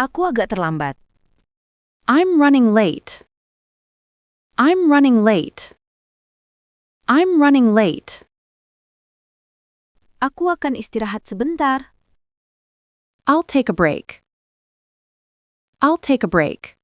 Aku agak terlambat. I'm running late. I'm running late. I'm running late. Aku akan istirahat sebentar. I'll take a break. I'll take a break.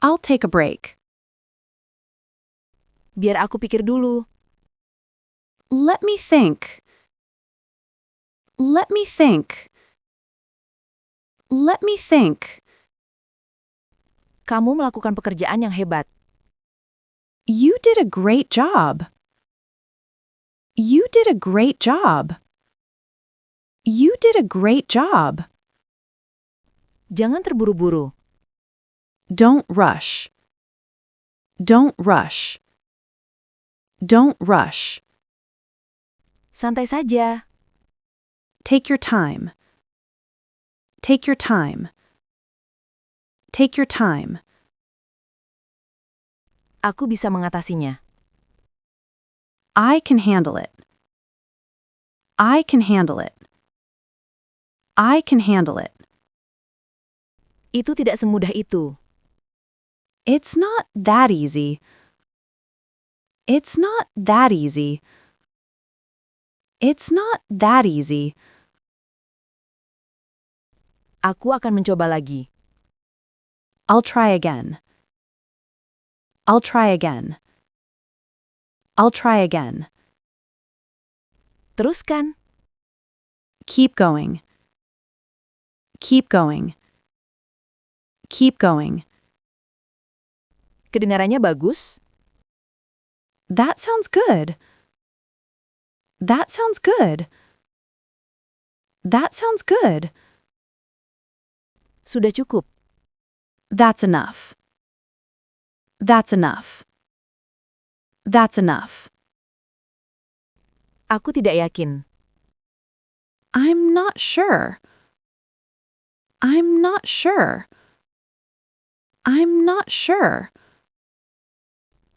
I'll take a break. Biar aku pikir dulu. Let me think. Let me think. Let me think. Kamu melakukan pekerjaan yang hebat. You did a great job. You did a great job. You did a great job. Jangan terburu-buru. Don't rush. Don't rush. Don't rush. Santai saja. Take your time. Take your time. Take your time. Aku bisa mengatasinya. I can handle it. I can handle it. I can handle it. Itu tidak semudah itu. It's not that easy. It's not that easy. It's not that easy. Aku akan mencoba lagi. I'll try again. I'll try again. I'll try again. Teruskan. Keep going. Keep going. Keep going. Kedengarannya bagus? That sounds good. That sounds good. That sounds good. Sudah cukup. That's enough. That's enough. That's enough. Aku tidak yakin. I'm not sure. I'm not sure. I'm not sure.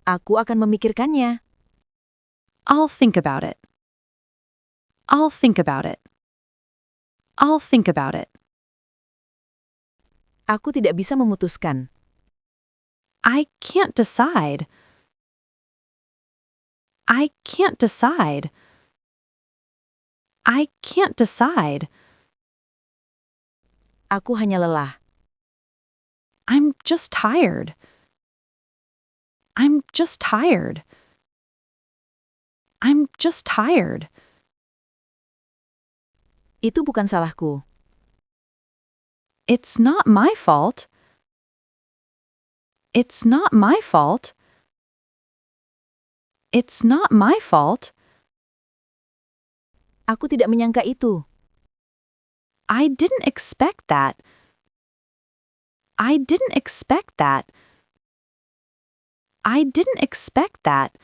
Aku akan memikirkannya. I'll think about it. I'll think about it. I'll think about it. Aku tidak bisa memutuskan. I can't decide. I can't decide. I can't decide. Aku hanya lelah. I'm just tired. I'm just tired. I'm just tired. Itu bukan salahku. It's not my fault. It's not my fault. It's not my fault. Aku tidak menyangka itu. I didn't expect that. I didn't expect that. I didn't expect that.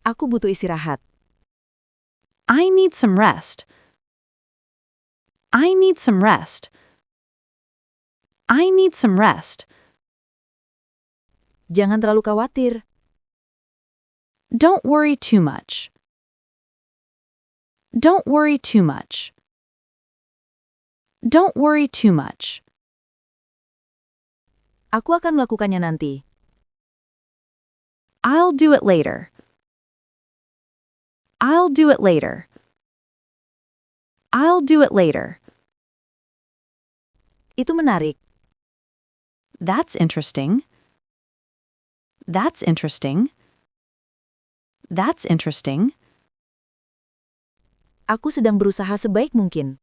Aku butuh istirahat. I need some rest. I need some rest. I need some rest. Jangan terlalu khawatir. Don't worry too much. Don't worry too much. Don't worry too much. Aku akan melakukannya nanti. I'll do it later. I'll do it later. I'll do it later. Itu menarik. That's interesting. That's interesting. That's interesting. Aku sedang berusaha sebaik mungkin.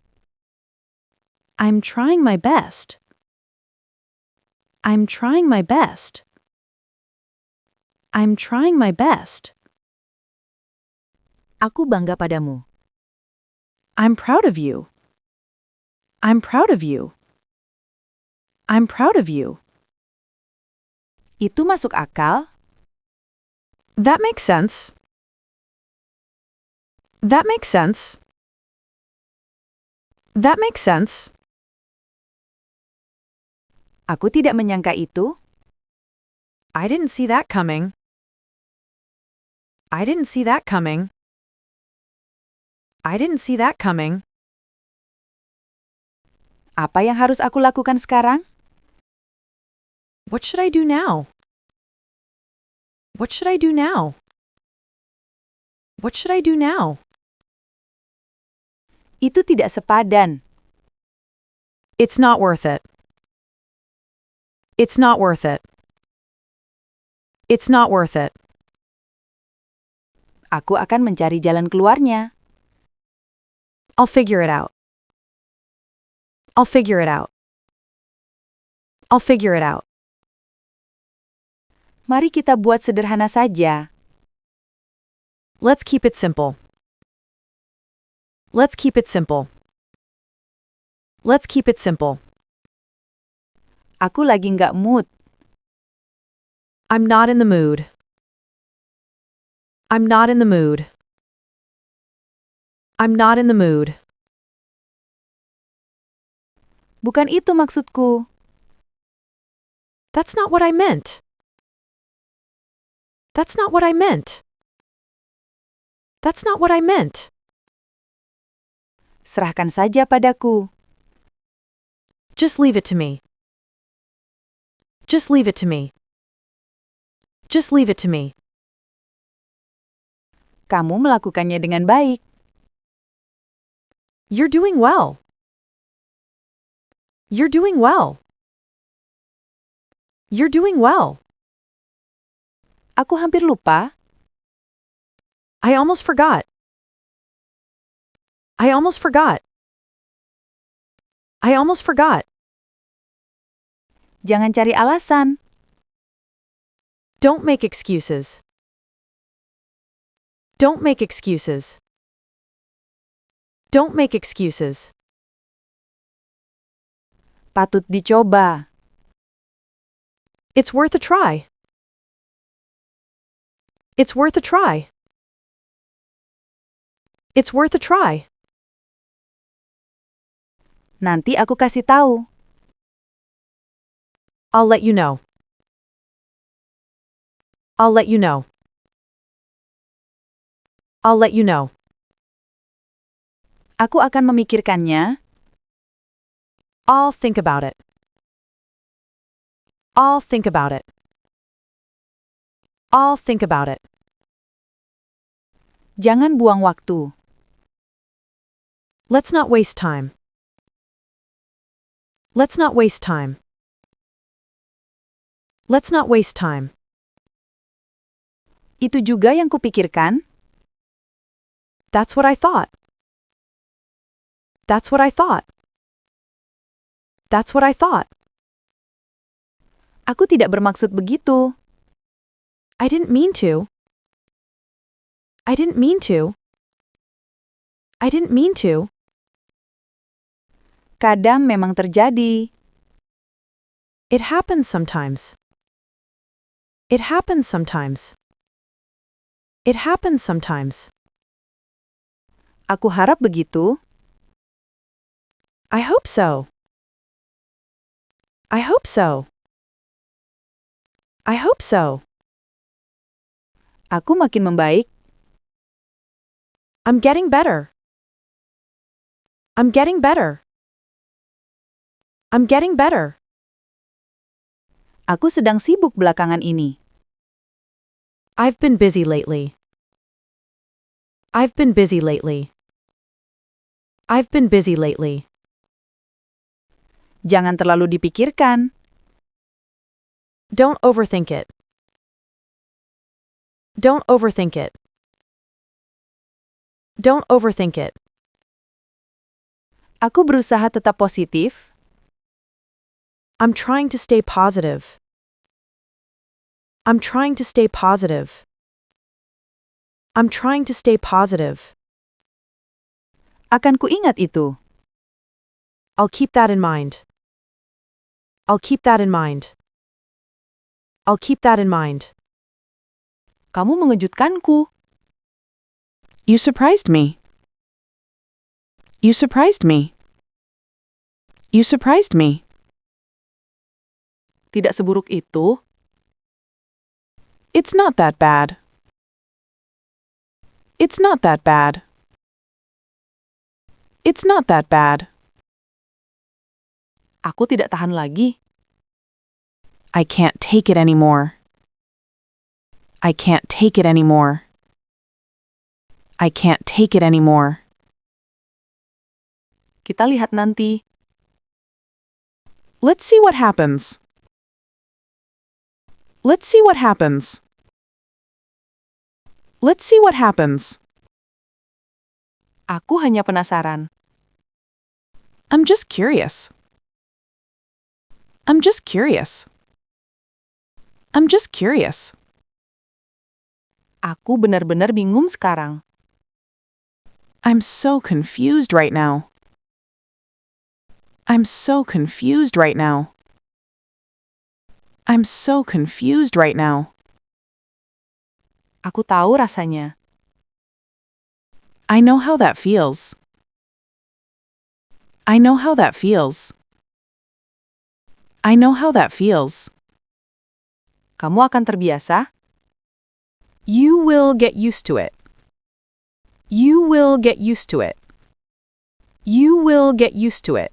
I'm trying my best. I'm trying my best. I'm trying my best. Aku bangga padamu. I'm proud of you. I'm proud of you. I'm proud of you. Itu masuk akal? That makes sense. That makes sense. That makes sense. Aku tidak menyangka itu. I didn't see that coming. I didn't see that coming. I didn't see that coming. Apa yang harus aku lakukan sekarang? What should I do now? What should I do now? What should I do now? Itu tidak sepadan. It's not worth it. It's not worth it. It's not worth it. Aku akan mencari jalan keluarnya. I'll figure it out. I'll figure it out. I'll figure it out. Mari kita buat sederhana saja. Let's keep it simple. Let's keep it simple. Let's keep it simple. Aku lagi nggak mood. I'm not in the mood. I'm not in the mood. I'm not in the mood. Bukan itu maksudku. That's not what I meant. That's not what I meant. That's not what I meant. Serahkan saja padaku. Just leave it to me. Just leave it to me. Just leave it to me. Kamu melakukannya dengan baik. You're doing well. You're doing well. You're doing well. Aku hampir lupa. I almost forgot. I almost forgot. I almost forgot. Jangan cari alasan. Don't make excuses. Don't make excuses. Don't make excuses. Patut dicoba. It's worth a try. It's worth a try. It's worth a try. Nanti aku kasih tahu. I'll let you know. I'll let you know. I'll let you know. Aku akan memikirkannya. I'll think about it. I'll think about it. I'll think about it. Jangan buang waktu. Let's not waste time. Let's not waste time. Let's not waste time. Itu juga yang kupikirkan. That's what I thought. That's what I thought. That's what I thought. Aku tidak bermaksud begitu. I didn't mean to. I didn't mean to. I didn't mean to. Kadang memang terjadi. It happens sometimes. It happens sometimes. It happens sometimes. Aku harap begitu. I hope so. I hope so. I hope so. Aku makin membaik. I'm getting better. I'm getting better. I'm getting better. Aku sedang sibuk belakangan ini. I've been busy lately. I've been busy lately. I've been busy lately. Jangan terlalu dipikirkan. Don't overthink it. Don't overthink it. Don't overthink it. Aku berusaha tetap positif. I'm trying to stay positive. I'm trying to stay positive. I'm trying to stay positive. Akan kuingat itu. I'll keep that in mind. I'll keep that in mind. I'll keep that in mind. Kamu mengejutkanku. You surprised me. You surprised me. You surprised me. Tidak seburuk itu. It's not that bad. It's not that bad. It's not that bad. Aku tidak tahan lagi. I can't take it anymore. I can't take it anymore. I can't take it anymore. Kita lihat nanti. Let's see what happens. Let's see what happens. Let's see what happens. Aku hanya penasaran. I'm just curious. I'm just curious. I'm just curious. Aku benar-benar bingung sekarang. I'm so confused right now. I'm so confused right now. I'm so confused right now. Aku tahu rasanya. I know how that feels. I know how that feels. I know how that feels. Kamu akan terbiasa. You will get used to it. You will get used to it. You will get used to it.